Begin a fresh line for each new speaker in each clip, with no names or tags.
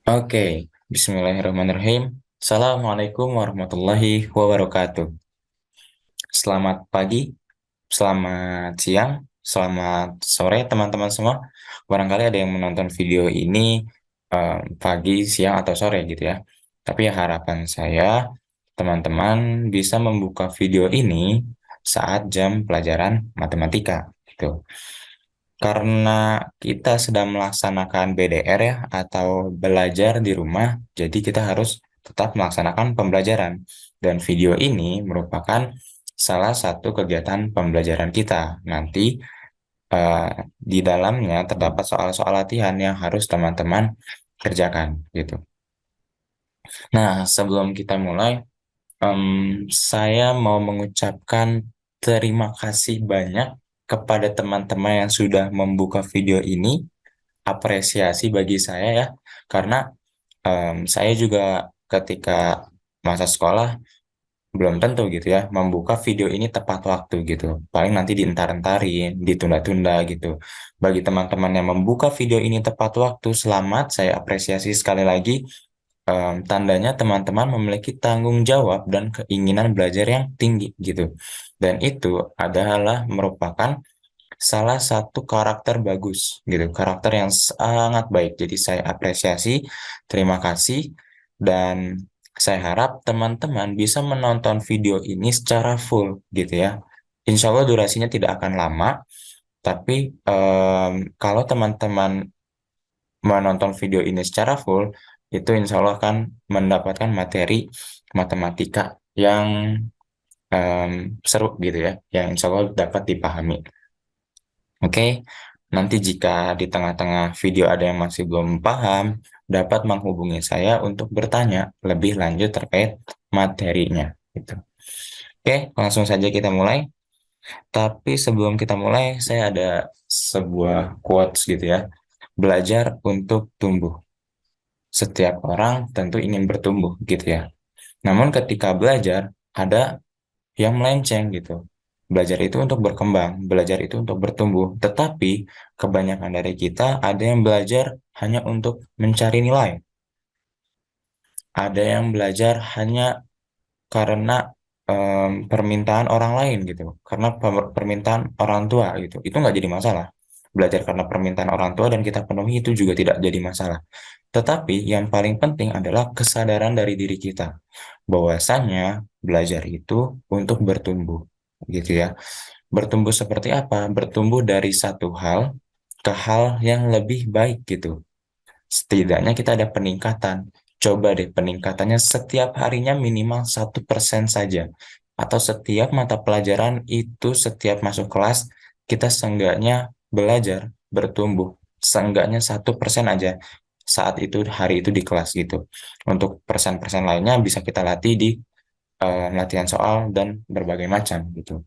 Oke, Bismillahirrahmanirrahim. Assalamualaikum warahmatullahi wabarakatuh. Selamat pagi, selamat siang, selamat sore teman-teman semua. Barangkali ada yang menonton video ini pagi, siang, atau sore gitu ya. Tapi ya harapan saya, teman-teman bisa membuka video ini saat jam pelajaran matematika gitu. Karena kita sedang melaksanakan BDR ya, atau belajar di rumah, jadi kita harus tetap melaksanakan pembelajaran. Dan video ini merupakan salah satu kegiatan pembelajaran kita. Nanti eh, di dalamnya terdapat soal-soal latihan yang harus teman-teman kerjakan gitu. Nah, sebelum kita mulai, em, saya mau mengucapkan terima kasih banyak kepada teman-teman yang sudah membuka video ini. Apresiasi bagi saya ya, karena saya juga ketika masa sekolah belum tentu gitu ya membuka video ini tepat waktu gitu. Paling nanti dientar-entarin, ditunda-tunda gitu. Bagi teman-teman yang membuka video ini tepat waktu, selamat. Saya apresiasi sekali lagi. Tandanya teman-teman memiliki tanggung jawab dan keinginan belajar yang tinggi gitu. Dan itu adalah merupakan salah satu karakter bagus gitu, karakter yang sangat baik. Jadi saya apresiasi, terima kasih, dan saya harap teman-teman bisa menonton video ini secara full gitu ya. Insya Allah durasinya tidak akan lama, tapi kalau teman-teman menonton video ini secara full, itu insya Allah akan mendapatkan materi matematika yang seru gitu ya, yang insya Allah dapat dipahami. Oke, nanti jika di tengah-tengah video ada yang masih belum paham, dapat menghubungi saya untuk bertanya lebih lanjut terkait materinya. Gitu. Oke, langsung saja kita mulai. Tapi sebelum kita mulai, saya ada sebuah quotes gitu ya. Belajar untuk tumbuh. Setiap orang tentu ingin bertumbuh gitu ya. Namun ketika belajar, ada yang melenceng gitu. Belajar itu untuk berkembang, belajar itu untuk bertumbuh. Tetapi kebanyakan dari kita ada yang belajar hanya untuk mencari nilai. Ada yang belajar hanya karena permintaan orang lain gitu. Karena permintaan orang tua gitu. Itu nggak jadi masalah. Belajar karena permintaan orang tua dan kita penuhi itu juga tidak jadi masalah. Tetapi yang paling penting adalah kesadaran dari diri kita. Bahwasanya belajar itu untuk bertumbuh gitu ya. Bertumbuh seperti apa? Bertumbuh dari satu hal ke hal yang lebih baik gitu. Setidaknya kita ada peningkatan. Coba deh peningkatannya setiap harinya minimal 1% saja. Atau setiap mata pelajaran itu setiap masuk kelas kita seenggaknya belajar, bertumbuh. Seenggaknya 1% aja saat itu hari itu di kelas gitu. Untuk persen-persen lainnya bisa kita latih di latihan soal dan berbagai macam gitu.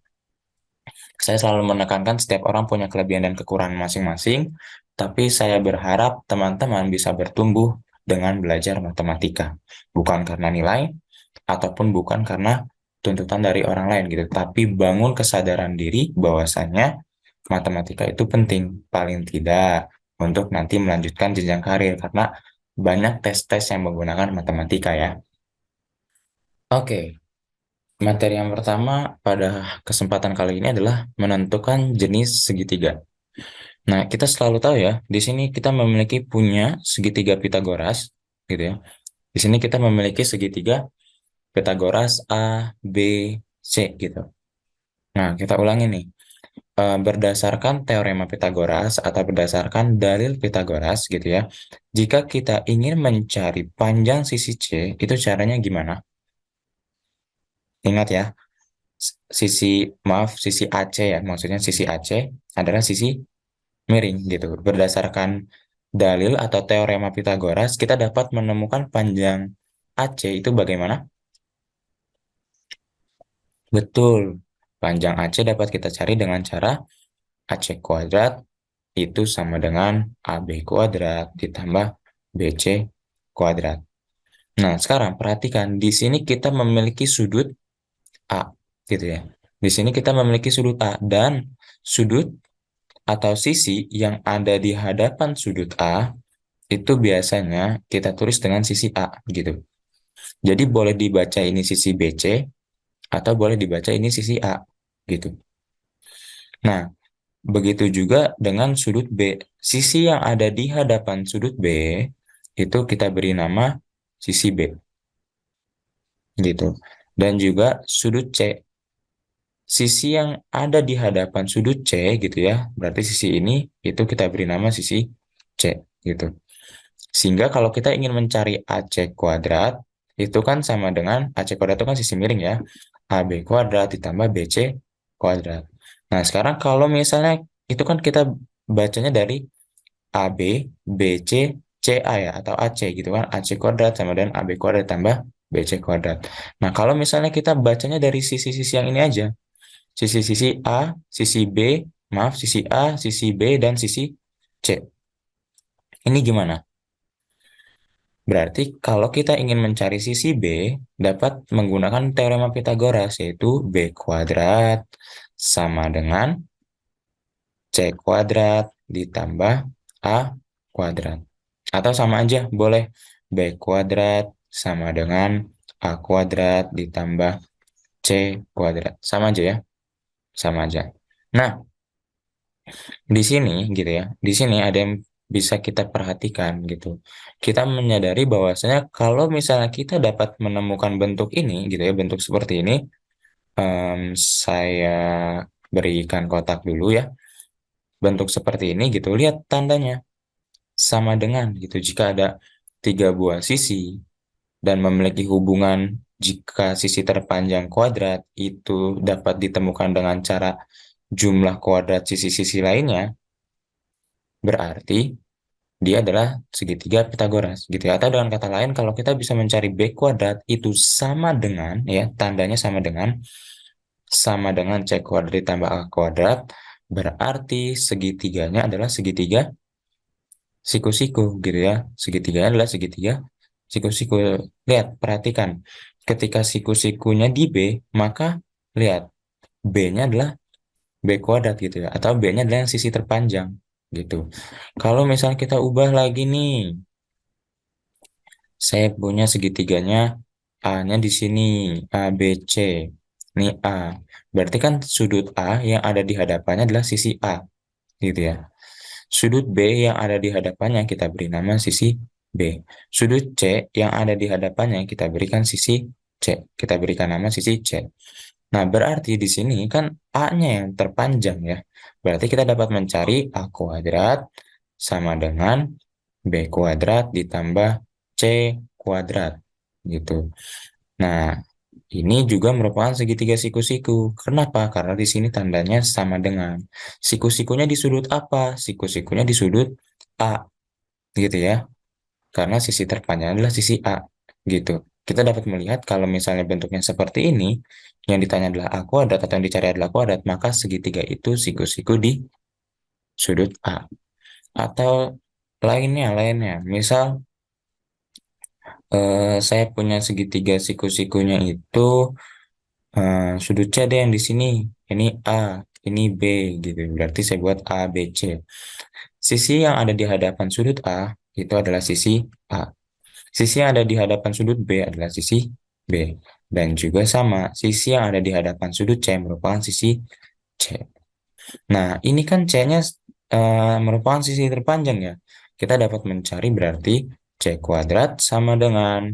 Saya selalu menekankan setiap orang punya kelebihan dan kekurangan masing-masing, tapi saya berharap teman-teman bisa bertumbuh dengan belajar matematika. Bukan karena nilai, ataupun bukan karena tuntutan dari orang lain gitu, tapi bangun kesadaran diri bahwasanya matematika itu penting, paling tidak untuk nanti melanjutkan jenjang karir, karena banyak tes-tes yang menggunakan matematika ya. Oke, materi yang pertama pada kesempatan kali ini adalah menentukan jenis segitiga. Nah, kita selalu tahu ya, di sini kita memiliki punya segitiga Pitagoras, gitu ya. Di sini kita memiliki segitiga Pitagoras A, B, C, gitu. Nah, kita ulangi nih. Berdasarkan teorema Pitagoras atau berdasarkan dalil Pitagoras, gitu ya. Jika kita ingin mencari panjang sisi C, itu caranya gimana? Ingat ya, sisi, maaf, sisi AC ya, maksudnya sisi AC adalah sisi miring gitu. Berdasarkan dalil atau teorema Pitagoras, kita dapat menemukan panjang AC itu bagaimana? Betul. Panjang AC dapat kita cari dengan cara AC kuadrat itu sama dengan AB kuadrat ditambah BC kuadrat. Nah, sekarang perhatikan di sini kita memiliki sudut A gitu ya. Di sini kita memiliki sudut A dan sudut atau sisi yang ada di hadapan sudut A itu biasanya kita tulis dengan sisi A gitu. Jadi boleh dibaca ini sisi BC atau boleh dibaca ini sisi A gitu. Nah, begitu juga dengan sudut B. Sisi yang ada di hadapan sudut B itu kita beri nama sisi B gitu. Dan juga sudut C. Sisi yang ada di hadapan sudut C gitu ya. Berarti sisi ini itu kita beri nama sisi C gitu. Sehingga kalau kita ingin mencari AC kuadrat, itu kan sama dengan AC kuadrat itu kan sisi miring ya. AB kuadrat ditambah BC kuadrat. Nah, sekarang kalau misalnya itu kan kita bacanya dari AB, BC, CA ya, atau AC gitu kan. AC kuadrat sama dengan AB kuadrat tambah BC kuadrat. Nah, kalau misalnya kita bacanya dari sisi-sisi yang ini aja, sisi-sisi A, sisi B, maaf, sisi A, sisi B, dan sisi C. Ini gimana? Berarti kalau kita ingin mencari sisi B, dapat menggunakan teorema Pitagoras, yaitu B kuadrat sama dengan C kuadrat ditambah A kuadrat. Atau sama aja, boleh B kuadrat sama dengan A kuadrat ditambah C kuadrat. Sama aja ya, sama aja. Nah, di sini gitu ya, di sini ada yang bisa kita perhatikan gitu. Kita menyadari bahwasanya kalau misalnya kita dapat menemukan bentuk ini gitu ya, bentuk seperti ini, saya berikan kotak dulu ya. Bentuk seperti ini gitu, lihat tandanya sama dengan gitu. Jika ada tiga buah sisi dan memiliki hubungan jika sisi terpanjang kuadrat itu dapat ditemukan dengan cara jumlah kuadrat sisi-sisi lainnya, berarti dia adalah segitiga Pitagoras gitu ya. Atau dengan kata lain kalau kita bisa mencari B kuadrat itu sama dengan ya tandanya sama dengan C kuadrat ditambah A kuadrat, berarti segitiganya adalah segitiga siku-siku gitu ya. Segitiganya adalah segitiga siku-siku. Lihat, perhatikan. Ketika siku-sikunya di B, maka lihat B-nya adalah B kuadrat gitu ya. Atau B-nya adalah yang sisi terpanjang gitu. Kalau misalnya kita ubah lagi nih, saya punya segitiganya A-nya di sini, A, B, C. Ini A. Berarti kan sudut A yang ada di hadapannya adalah sisi A, gitu ya. Sudut B yang ada di hadapannya kita beri nama sisi B. Sudut C yang ada di hadapannya kita berikan sisi C. Kita berikan nama sisi C. Nah, berarti di sini kan A-nya yang terpanjang ya. Berarti kita dapat mencari A kuadrat sama dengan B kuadrat ditambah C kuadrat gitu. Nah, ini juga merupakan segitiga siku-siku. Kenapa? Karena di sini tandanya sama dengan. Siku-sikunya di sudut apa? Siku-sikunya di sudut A, gitu ya. Karena sisi terpanjang adalah sisi A, gitu. Kita dapat melihat kalau misalnya bentuknya seperti ini, yang ditanya adalah A kuadrat atau yang dicari adalah kuadrat, maka segitiga itu siku-siku di sudut A. Atau lainnya. Misal, saya punya segitiga siku-sikunya itu sudut C deh yang di sini. Ini A, ini B gitu. Berarti saya buat A, B, C. Sisi yang ada di hadapan sudut A itu adalah sisi A. Sisi yang ada di hadapan sudut B adalah sisi B. Dan juga sama, sisi yang ada di hadapan sudut C merupakan sisi C. Nah, ini kan C-nya merupakan sisi terpanjang ya. Kita dapat mencari berarti C kuadrat sama dengan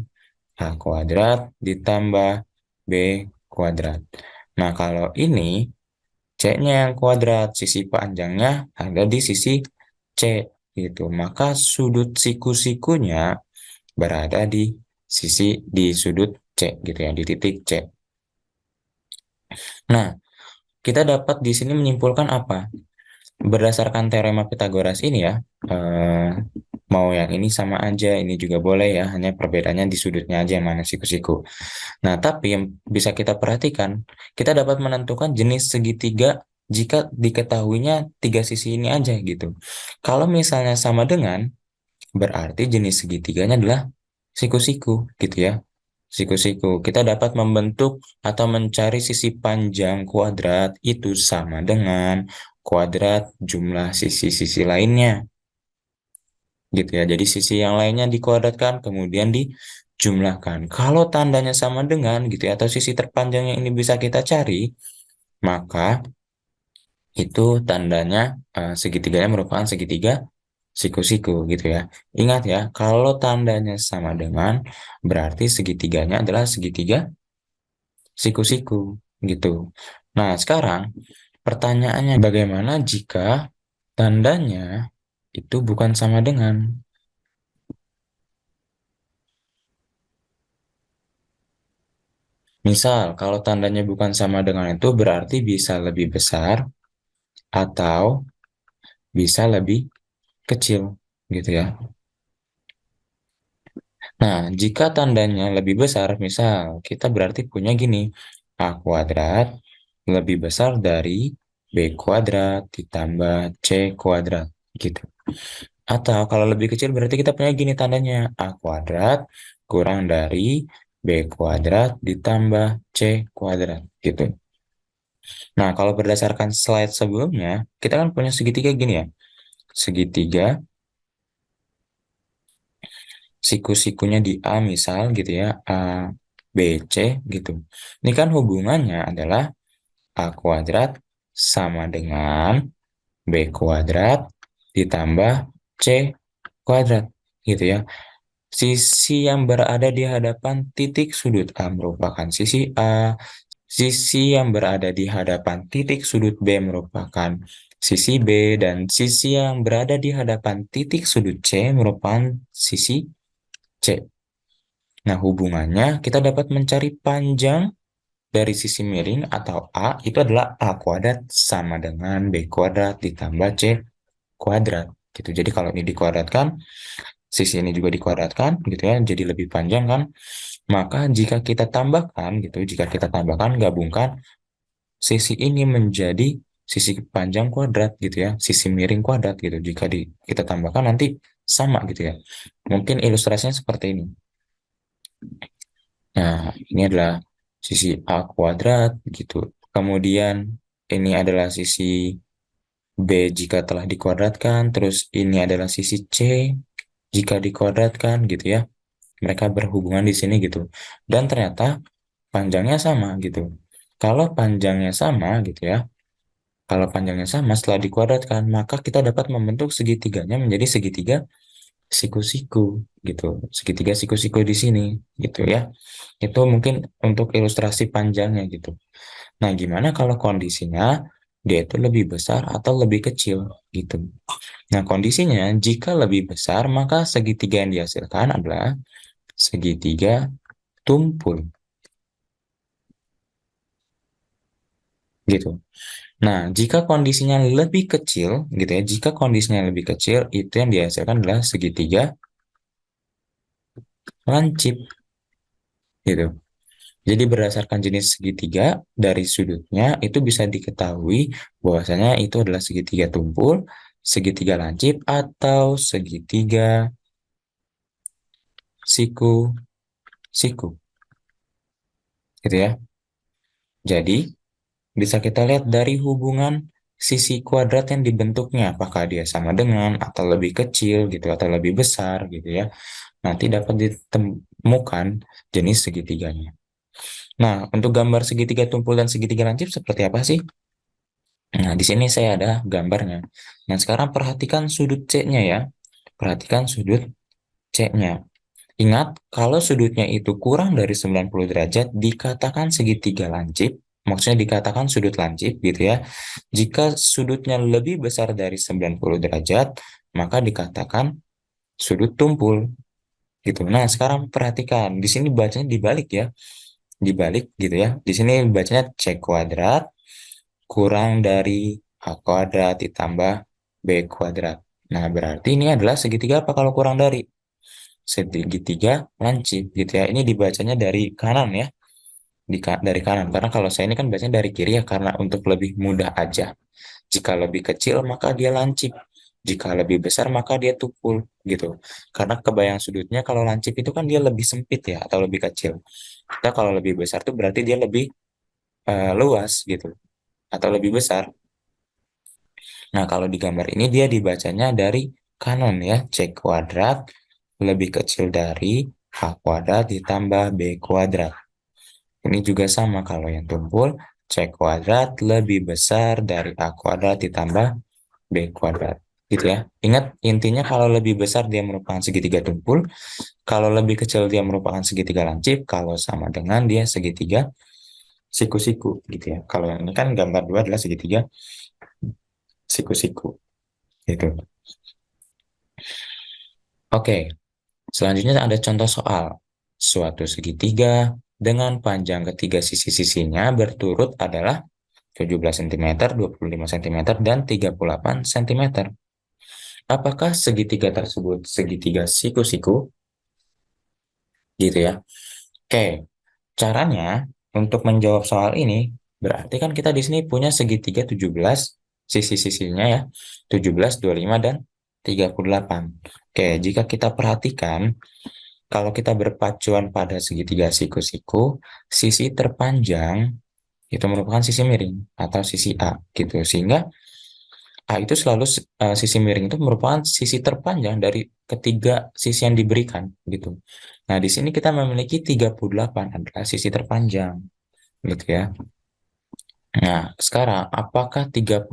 A kuadrat ditambah B kuadrat. Nah, kalau ini C-nya yang kuadrat, sisi panjangnya ada di sisi C gitu. Maka sudut siku-sikunya berada di sudut C gitu ya, di titik C. Nah, kita dapat di sini menyimpulkan apa? Berdasarkan teorema Pitagoras ini ya, eh, mau yang ini sama aja, ini juga boleh ya, hanya perbedaannya di sudutnya aja yang mana siku-siku. Nah, tapi yang bisa kita perhatikan, kita dapat menentukan jenis segitiga jika diketahuinya tiga sisi ini aja gitu. Kalau misalnya sama dengan, berarti jenis segitiganya adalah siku-siku gitu ya. Siku-siku. Kita dapat membentuk atau mencari sisi panjang kuadrat itu sama dengan kuadrat jumlah sisi-sisi lainnya. gitu ya. Jadi sisi yang lainnya dikuadratkan, kemudian dijumlahkan. Kalau tandanya sama dengan gitu ya, atau sisi terpanjang yang ini bisa kita cari, maka itu tandanya segitiganya merupakan segitiga siku-siku gitu ya. Ingat ya, kalau tandanya sama dengan berarti segitiganya adalah segitiga siku-siku gitu. Nah, sekarang pertanyaannya bagaimana jika tandanya itu bukan sama dengan? Misal, kalau tandanya bukan sama dengan itu berarti bisa lebih besar atau bisa lebih kecil gitu ya. Nah, jika tandanya lebih besar, misal kita berarti punya gini, A kuadrat lebih besar dari B kuadrat ditambah C kuadrat gitu. Atau kalau lebih kecil berarti kita punya gini tandanya, A kuadrat kurang dari B kuadrat ditambah C kuadrat gitu. Nah, kalau berdasarkan slide sebelumnya, kita kan punya segitiga gini ya. Segitiga siku-sikunya di A misal gitu ya, A, B, C gitu. Ini kan hubungannya adalah A kuadrat sama dengan B kuadrat ditambah C kuadrat gitu ya. Sisi yang berada di hadapan titik sudut A merupakan sisi A, sisi yang berada di hadapan titik sudut B merupakan sisi B, dan sisi yang berada di hadapan titik sudut C merupakan sisi C. Nah, hubungannya kita dapat mencari panjang dari sisi miring atau A itu adalah A kuadrat sama dengan B kuadrat ditambah C kuadrat gitu. Jadi kalau ini dikuadratkan, sisi ini juga dikuadratkan gitu ya, jadi lebih panjang kan. Maka jika kita tambahkan gitu, jika kita tambahkan gabungkan sisi ini menjadi sisi panjang kuadrat gitu ya, sisi miring kuadrat gitu. Jika kita tambahkan nanti sama gitu ya. Mungkin ilustrasinya seperti ini. Nah, ini adalah sisi A kuadrat gitu. Kemudian ini adalah sisi B jika telah dikuadratkan, terus ini adalah sisi C jika dikuadratkan gitu ya. Mereka berhubungan di sini gitu. Dan ternyata panjangnya sama gitu. Kalau panjangnya sama gitu ya, kalau panjangnya sama setelah dikuadratkan, maka kita dapat membentuk segitiganya menjadi segitiga siku-siku gitu. Segitiga siku-siku di sini gitu ya. Itu mungkin untuk ilustrasi panjangnya gitu. Nah, gimana kalau kondisinya dia itu lebih besar atau lebih kecil gitu. Nah, kondisinya jika lebih besar, maka segitiga yang dihasilkan adalah segitiga tumpul gitu. Nah, jika kondisinya lebih kecil gitu ya, jika kondisinya lebih kecil itu yang dihasilkan adalah segitiga lancip gitu. Jadi berdasarkan jenis segitiga dari sudutnya itu bisa diketahui bahwasanya itu adalah segitiga tumpul, segitiga lancip atau segitiga siku-siku gitu ya. Jadi bisa kita lihat dari hubungan sisi kuadrat yang dibentuknya apakah dia sama dengan atau lebih kecil gitu atau lebih besar gitu ya. Nanti dapat ditemukan jenis segitiganya. Nah, untuk gambar segitiga tumpul dan segitiga lancip seperti apa sih? Nah, di sini saya ada gambarnya. Nah, sekarang perhatikan sudut C-nya ya. Perhatikan sudut C-nya. Ingat, kalau sudutnya itu kurang dari 90 derajat, dikatakan segitiga lancip. Maksudnya dikatakan sudut lancip gitu ya. Jika sudutnya lebih besar dari 90 derajat, maka dikatakan sudut tumpul gitu. Nah, sekarang perhatikan. Di sini bacanya dibalik ya. Dibalik gitu ya. Di sini bacanya C kuadrat kurang dari A kuadrat ditambah B kuadrat. Nah, berarti ini adalah segitiga apa kalau kurang dari? Segitiga lancip gitu ya. Ini dibacanya dari kanan ya. Dari kanan. Karena kalau saya ini kan bacanya dari kiri ya. Karena untuk lebih mudah aja. Jika lebih kecil maka dia lancip. Jika lebih besar maka dia tukul gitu. Karena kebayang sudutnya kalau lancip itu kan dia lebih sempit ya atau lebih kecil. Kita kalau lebih besar tuh berarti dia lebih luas gitu atau lebih besar. Nah, kalau di gambar ini dia dibacanya dari kanon ya, C kuadrat lebih kecil dari A kuadrat ditambah B kuadrat. Ini juga sama kalau yang tumpul, C kuadrat lebih besar dari A kuadrat ditambah B kuadrat. Gitu ya. Ingat, intinya kalau lebih besar dia merupakan segitiga tumpul, kalau lebih kecil dia merupakan segitiga lancip, kalau sama dengan dia segitiga siku-siku gitu ya. Kalau yang ini kan gambar dua adalah segitiga siku-siku gitu. Oke, selanjutnya ada contoh soal. Suatu segitiga dengan panjang ketiga sisi-sisinya berturut adalah 17 cm, 25 cm, dan 38 cm. Apakah segitiga tersebut segitiga siku-siku? Gitu ya. Oke, caranya untuk menjawab soal ini, berarti kan kita di sini punya segitiga 17 sisi-sisinya ya, 17, 25, dan 38. Oke, jika kita perhatikan, kalau kita berpacuan pada segitiga siku-siku, sisi terpanjang itu merupakan sisi miring atau sisi A gitu. Sehingga A itu selalu sisi miring itu merupakan sisi terpanjang dari ketiga sisi yang diberikan gitu. Nah, di sini kita memiliki 38 adalah sisi terpanjang gitu ya. Nah, sekarang apakah 38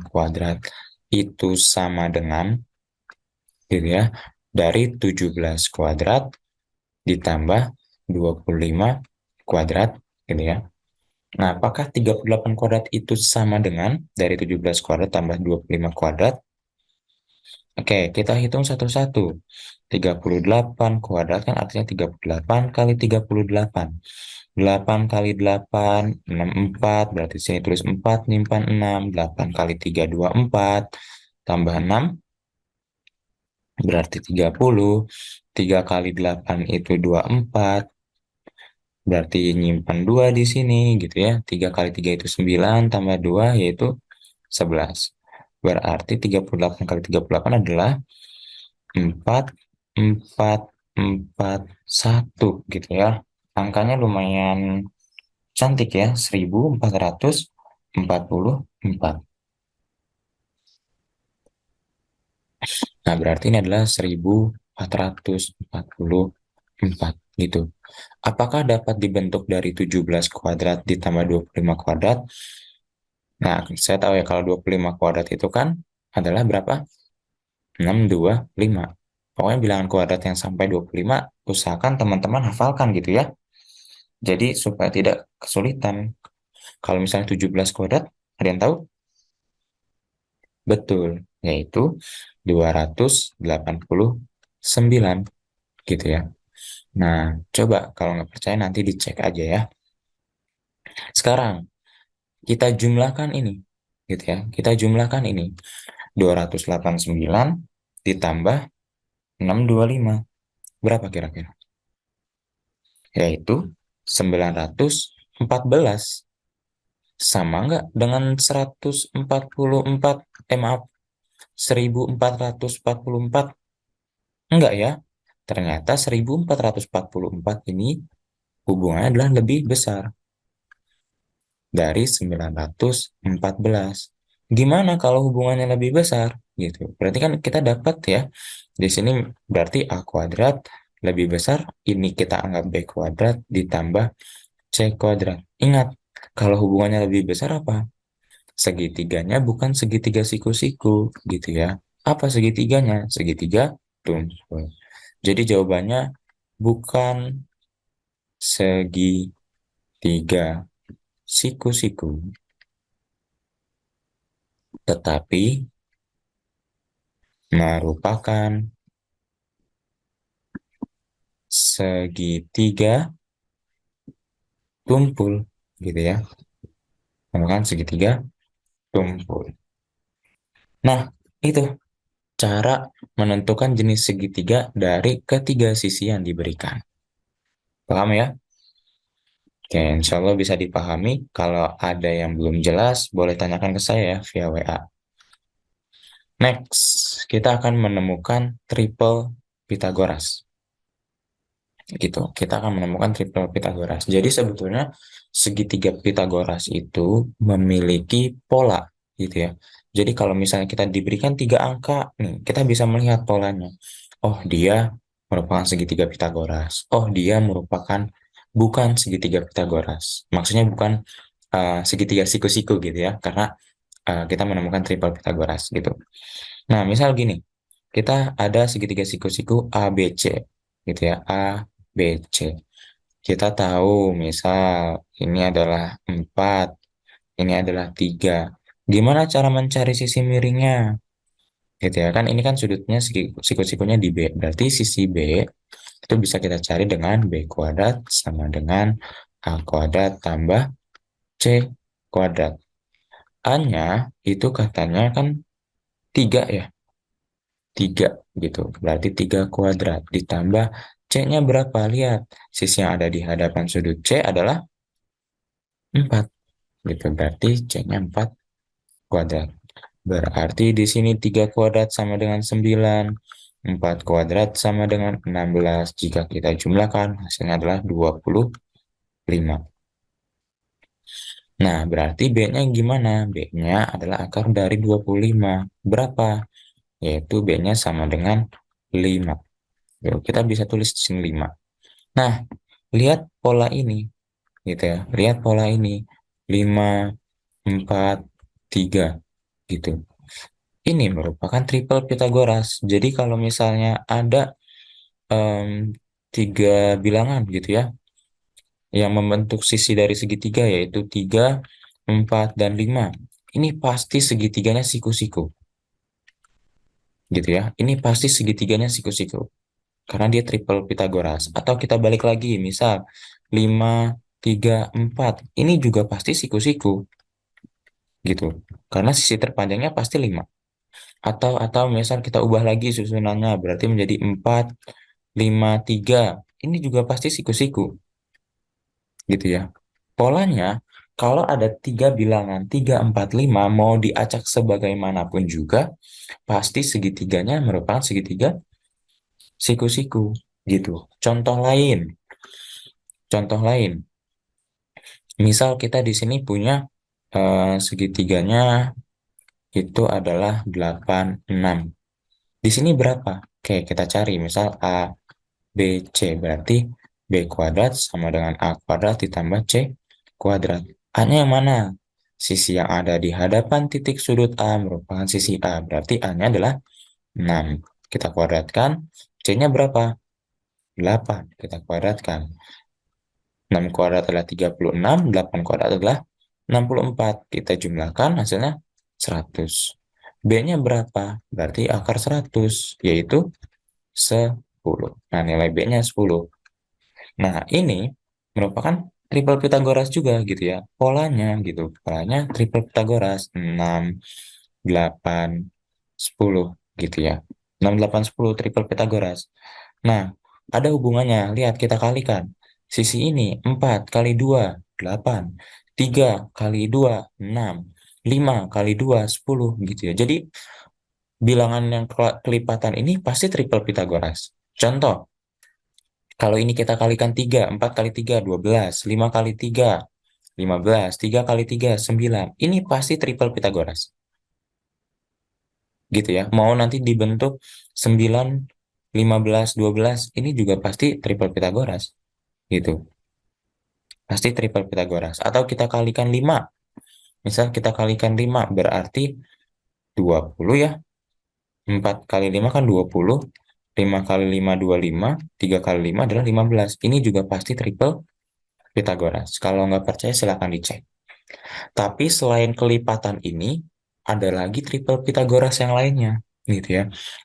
kuadrat itu sama dengan gitu ya dari 17 kuadrat ditambah 25 kuadrat gitu ya. Nah, apakah 38 kuadrat itu sama dengan dari 17 kuadrat tambah 25 kuadrat? Oke, kita hitung satu-satu. 38 kuadrat kan artinya 38 kali 38. 8 kali 8, 64. Berarti sini tulis 4, nyimpan 6. 8 kali 3, 24. Tambah 6, berarti 30. 3 kali 8 itu 24. Berarti nyimpan 2 di sini gitu ya. 3 kali 3 itu 9, tambah 2 yaitu 11. Berarti 38 kali 38 adalah 4, 4, 4, 1 gitu ya. Angkanya lumayan cantik ya, 1444. Nah, berarti ini adalah 1444 gitu. Apakah dapat dibentuk dari 17 kuadrat ditambah 25 kuadrat? Nah, saya tahu ya kalau 25 kuadrat itu kan adalah berapa? 6, 2, 5. Pokoknya bilangan kuadrat yang sampai 25, usahakan teman-teman hafalkan gitu ya. Jadi supaya tidak kesulitan. Kalau misalnya 17 kuadrat, ada yang tahu? Betul, yaitu 289 gitu ya. Nah, coba kalau nggak percaya nanti dicek aja ya. Sekarang, kita jumlahkan ini. Gitu ya, kita jumlahkan ini. 289 ditambah 625. Berapa kira-kira? Yaitu 914. Sama nggak dengan 144, maaf, 1444? Enggak ya. Ternyata 1444 ini hubungannya adalah lebih besar dari 914. Gimana kalau hubungannya lebih besar? Gitu. Berarti kan kita dapat ya. Di sini berarti A kuadrat lebih besar. Ini kita anggap B kuadrat ditambah C kuadrat. Ingat, kalau hubungannya lebih besar apa? Segitiganya bukan segitiga siku-siku gitu ya. Apa segitiganya? Segitiga tumpul. Jadi jawabannya bukan segitiga siku-siku, tetapi merupakan segitiga tumpul gitu ya. Merupakan segitiga tumpul. Nah, itu cara menentukan jenis segitiga dari ketiga sisi yang diberikan. Paham ya? Oke, insya Allah bisa dipahami. Kalau ada yang belum jelas, boleh tanyakan ke saya ya via WA. Next, kita akan menemukan triple Pythagoras. Gitu, kita akan menemukan triple Pythagoras. Jadi sebetulnya segitiga Pythagoras itu memiliki pola, gitu ya. Jadi kalau misalnya kita diberikan 3 angka, nih, kita bisa melihat polanya. Oh, dia merupakan segitiga Pitagoras. Oh, dia merupakan bukan segitiga Pitagoras. Maksudnya bukan segitiga siku-siku gitu ya, karena kita menemukan triple Pitagoras gitu. Nah, misal gini, kita ada segitiga siku-siku ABC gitu ya, ABC. Kita tahu misal ini adalah 4, ini adalah 3. Gimana cara mencari sisi miringnya? Gitu ya, kan ini kan sudutnya siku-sikunya di B. Berarti sisi B itu bisa kita cari dengan B kuadrat sama dengan A kuadrat tambah C kuadrat. A-nya itu katanya kan 3 ya. 3 gitu. Berarti 3 kuadrat ditambah C-nya berapa? Lihat, sisi yang ada di hadapan sudut C adalah 4 gitu. Berarti C-nya 4 kuadrat. Berarti di sini 3 kuadrat sama dengan 9, 4 kuadrat sama dengan 16. Jika kita jumlahkan, hasilnya adalah 25. Nah, berarti B-nya gimana? B-nya adalah akar dari 25. Berapa? Yaitu B-nya sama dengan 5. Yuk, kita bisa tulis di sini 5. Nah, lihat pola ini, gitu ya. Lihat pola ini. 5, 4, 3, gitu. Ini merupakan triple Pitagoras. Jadi kalau misalnya ada em, 3 bilangan gitu ya, yang membentuk sisi dari segitiga yaitu 3, 4, dan 5. Ini pasti segitiganya siku-siku, gitu ya. Ini pasti segitiganya siku-siku, karena dia triple Pitagoras. Atau kita balik lagi, misal 5, 3, 4. Ini juga pasti siku-siku, gitu. Karena sisi terpanjangnya pasti 5. Atau misal kita ubah lagi susunannya, berarti menjadi 4, 5, 3. Ini juga pasti siku-siku, gitu ya. Polanya, kalau ada 3 bilangan, 3, 4, 5, mau diacak sebagaimanapun juga, pasti segitiganya merupakan segitiga siku-siku, gitu. Contoh lain, misal kita di sini punya segitiganya itu adalah 8, 6. Di sini berapa? Oke, kita cari. Misal A, B, C. Berarti B kuadrat sama dengan A kuadrat ditambah C kuadrat. A-nya yang mana? Sisi yang ada di hadapan titik sudut A merupakan sisi A. Berarti A-nya adalah 6. Kita kuadratkan. C-nya berapa? 8. Kita kuadratkan. 6 kuadrat adalah 36. 8 kuadrat adalah 64. Kita jumlahkan hasilnya 100. B-nya berapa? Berarti akar 100, yaitu 10. Nah, nilai B-nya 10. Nah, ini merupakan triple Pitagoras juga gitu ya. Polanya gitu. Polanya triple Pitagoras 6, 8, 10 gitu ya. 6, 8, 10 triple Pitagoras. Nah, ada hubungannya. Lihat kita kalikan. Sisi ini 4 kali 2 8. 3 kali 2 6. 5 kali 2 10 gitu ya. Jadi bilangan yang kelipatan ini pasti triple Pitagoras. Contoh, kalau ini kita kalikan 3, 4 kali 3, 12, 5 kali 3, 15, 3 kali 3, 9. Ini pasti triple Pitagoras. Gitu ya. Mau nanti dibentuk 9, 15, 12, ini juga pasti triple Pitagoras. Gitu. Pasti triple Pitagoras. Atau kita kalikan 5. Misal kita kalikan 5, berarti 20 ya. 4 kali 5 kan 20. 5 kali 5, 25. 3 kali 5 adalah 15. Ini juga pasti triple Pitagoras. Kalau nggak percaya silahkan dicek. Tapi selain kelipatan ini, ada lagi triple Pitagoras yang lainnya, gitu ya.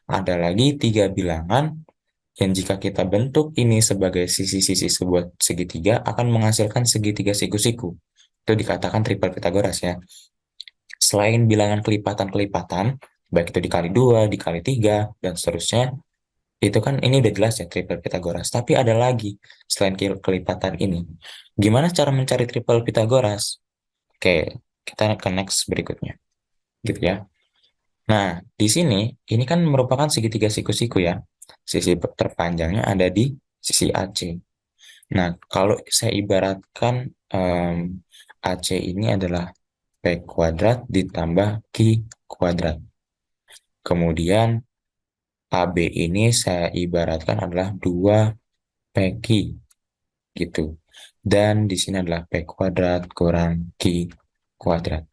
Ada lagi 3 bilangan yang jika kita bentuk ini sebagai sisi-sisi sebuah segitiga akan menghasilkan segitiga siku-siku. Itu dikatakan triple Pitagoras ya. Selain bilangan kelipatan-kelipatan, baik itu dikali 2, dikali 3, dan seterusnya, itu kan ini udah jelas ya triple Pitagoras. Tapi ada lagi selain kelipatan ini. Gimana cara mencari triple Pitagoras? Oke, kita ke next berikutnya, gitu ya. Nah, di sini, ini kan merupakan segitiga siku-siku ya. Sisi terpanjangnya ada di sisi AC. Nah, kalau saya ibaratkan AC ini adalah P kuadrat ditambah Q kuadrat. Kemudian AB ini saya ibaratkan adalah 2 PQ gitu. Dan di sini adalah P kuadrat kurang Q kuadrat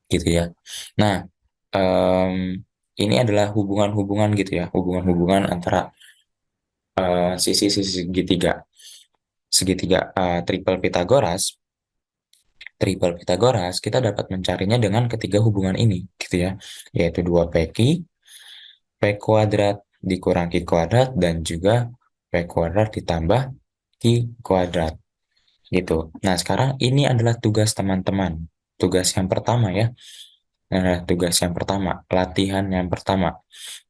gitu ya. Nah, em, ini adalah hubungan-hubungan gitu ya, hubungan-hubungan antara sisi-sisi segitiga. Segitiga triple Pythagoras, kita dapat mencarinya dengan ketiga hubungan ini gitu ya, yaitu 2 PQ, P kuadrat dikurang Q kuadrat, dan juga P kuadrat ditambah Q kuadrat gitu. Nah, sekarang ini adalah tugas teman-teman. Tugas yang pertama ya. Nah, tugas yang pertama, latihan yang pertama.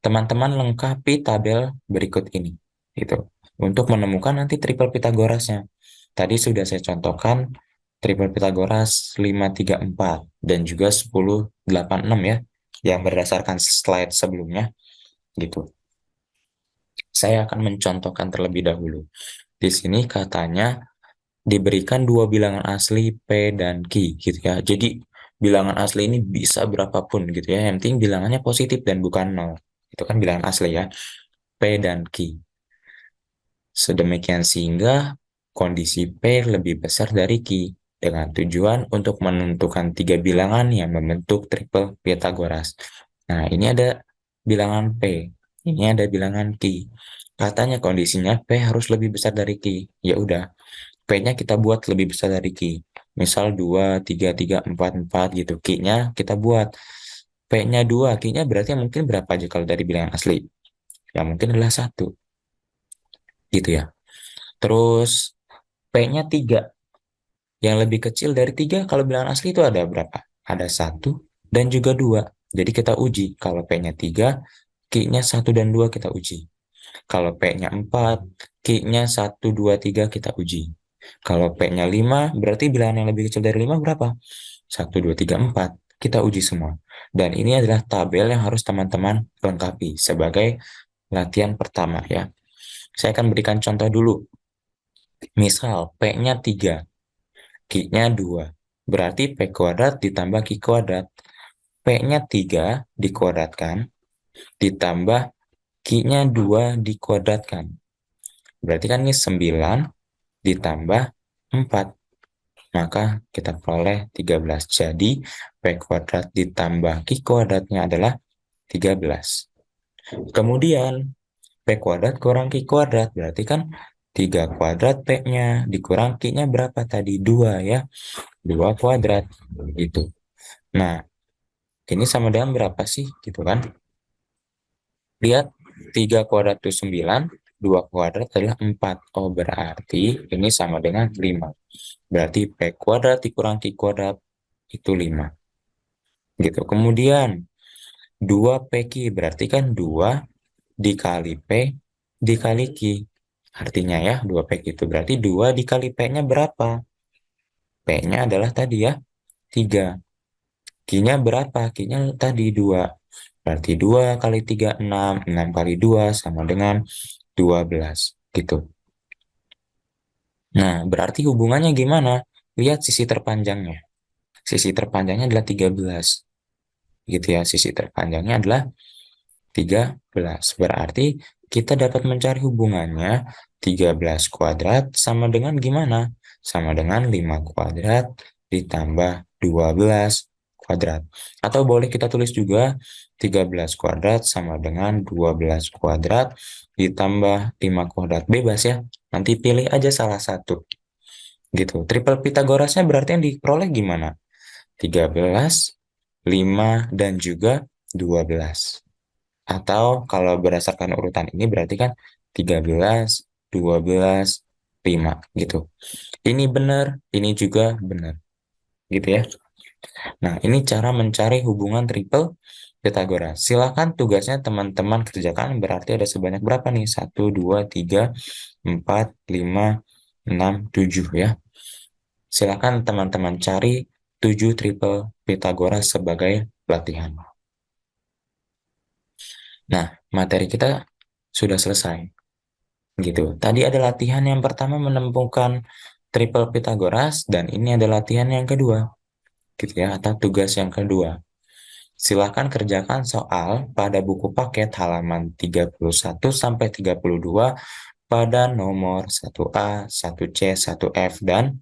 Teman-teman lengkapi tabel berikut ini gitu. Untuk menemukan nanti triple Pythagorasnya. Tadi sudah saya contohkan triple Pythagoras 5, 3, 4 dan juga 10, 8, 6 ya, yang berdasarkan slide sebelumnya gitu. Saya akan mencontohkan terlebih dahulu. Di sini katanya diberikan dua bilangan asli P dan Q gitu ya. Jadi bilangan asli ini bisa berapapun gitu ya. Yang penting bilangannya positif dan bukan nol. Itu kan bilangan asli ya. P dan Q. Sedemikian sehingga kondisi P lebih besar dari Q dengan tujuan untuk menentukan tiga bilangan yang membentuk triple Pythagoras. Nah, ini ada bilangan P, ini ada bilangan Q. Katanya kondisinya P harus lebih besar dari Q. Ya udah, P-nya kita buat lebih besar dari Q. Misal 2, 3, 3, 4, 4 gitu. Q-nya kita buat. P-nya 2, Q-nya berarti mungkin berapa aja kalau dari bilangan asli? Ya mungkin adalah 1. Gitu ya. Terus P-nya 3. Yang lebih kecil dari 3 kalau bilangan asli itu ada berapa? Ada 1 dan juga 2. Jadi kita uji. Kalau P-nya 3, Q-nya 1 dan 2 kita uji. Kalau P-nya 4, Q-nya 1, 2, 3 kita uji. Kalau P-nya 5, berarti bilangan yang lebih kecil dari 5 berapa? 1, 2, 3, 4. Kita uji semua. Dan ini adalah tabel yang harus teman-teman lengkapi sebagai latihan pertama ya. Saya akan berikan contoh dulu. Misal P-nya 3, Q-nya 2. Berarti P kuadrat ditambah Q kuadrat. P-nya 3 dikuadratkan, ditambah Q-nya 2 dikuadratkan. Berarti kan ini 9 ditambah 4. Maka kita peroleh 13. Jadi P kuadrat ditambah Q kuadratnya adalah 13. Kemudian P kuadrat kurang Q kuadrat. Berarti kan 3 kuadrat P-nya dikurang Q-nya berapa tadi? 2 ya. 2 kuadrat gitu. Nah, ini sama dengan berapa sih gitu kan? Lihat 3 kuadrat itu 9, 2 kuadrat adalah 4. Oh, berarti ini sama dengan 5. Berarti P kuadrat dikurang Q kuadrat itu 5. Gitu. Kemudian 2PQ berarti kan 2 dikali P dikali Q. Artinya ya 2PQ itu berarti 2 dikali P-nya berapa? P-nya adalah tadi ya 3. Q-nya berapa? Q-nya tadi 2. Berarti 2 kali 3, 6. 6 kali 2 sama dengan 12. Gitu. Nah, berarti hubungannya gimana? Lihat sisi terpanjangnya. Sisi terpanjangnya adalah 13. Gitu ya, sisi terpanjangnya adalah 13. Berarti kita dapat mencari hubungannya 13 kuadrat sama dengan gimana? Sama dengan 5 kuadrat ditambah 12 kuadrat. Atau boleh kita tulis juga 13 kuadrat sama dengan 12 kuadrat ditambah 5 kuadrat. Bebas ya. Nanti pilih aja salah satu. Gitu. Triple Pythagorasnya berarti yang diperoleh gimana? 13, 5, dan juga 12. Atau kalau berdasarkan urutan ini berarti kan 13, 12, 5 gitu. Ini benar, ini juga benar. Gitu ya. Nah, ini cara mencari hubungan triple Pythagoras. Silakan tugasnya teman-teman kerjakan, berarti ada sebanyak berapa nih? 1, 2, 3, 4, 5, 6, 7 ya. Silakan teman-teman cari 7 triple Pythagoras sebagai latihan. Nah, materi kita sudah selesai. Gitu. Tadi ada latihan yang pertama menemukan triple Pythagoras dan ini ada latihan yang kedua. Gitu ya, atau tugas yang kedua. Silahkan kerjakan soal pada buku paket halaman 31 sampai 32 pada nomor 1A, 1C, 1F, dan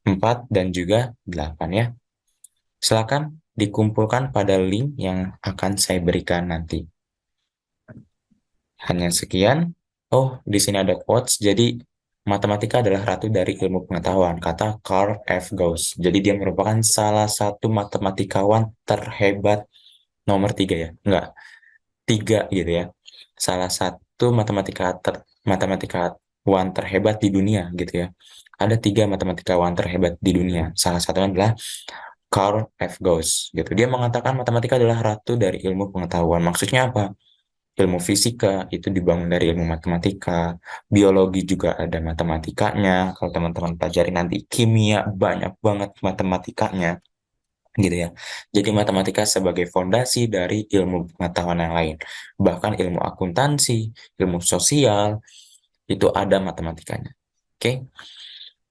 4 dan juga 8 ya. Silakan dikumpulkan pada link yang akan saya berikan nanti. Hanya sekian. Oh, di sini ada quotes. Jadi, matematika adalah ratu dari ilmu pengetahuan, kata Carl F. Gauss. Jadi, dia merupakan salah satu matematikawan terhebat nomor 3 ya. Enggak, 3 gitu ya. Salah satu matematikawan terhebat di dunia gitu ya. Ada 3 matematikawan terhebat di dunia. Salah satunya adalah Carl F. Gauss gitu. Dia mengatakan matematika adalah ratu dari ilmu pengetahuan. Maksudnya apa? Ilmu fisika itu dibangun dari ilmu matematika, biologi juga ada matematikanya. Kalau teman-teman pelajari nanti kimia banyak banget matematikanya, gitu ya. Jadi matematika sebagai fondasi dari ilmu pengetahuan yang lain. Bahkan ilmu akuntansi, ilmu sosial itu ada matematikanya. Oke.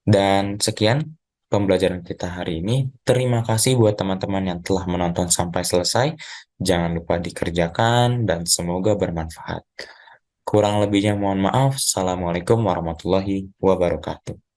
Dan sekian pembelajaran kita hari ini. Terima kasih buat teman-teman yang telah menonton sampai selesai. Jangan lupa dikerjakan dan semoga bermanfaat. Kurang lebihnya mohon maaf. Assalamualaikum warahmatullahi wabarakatuh.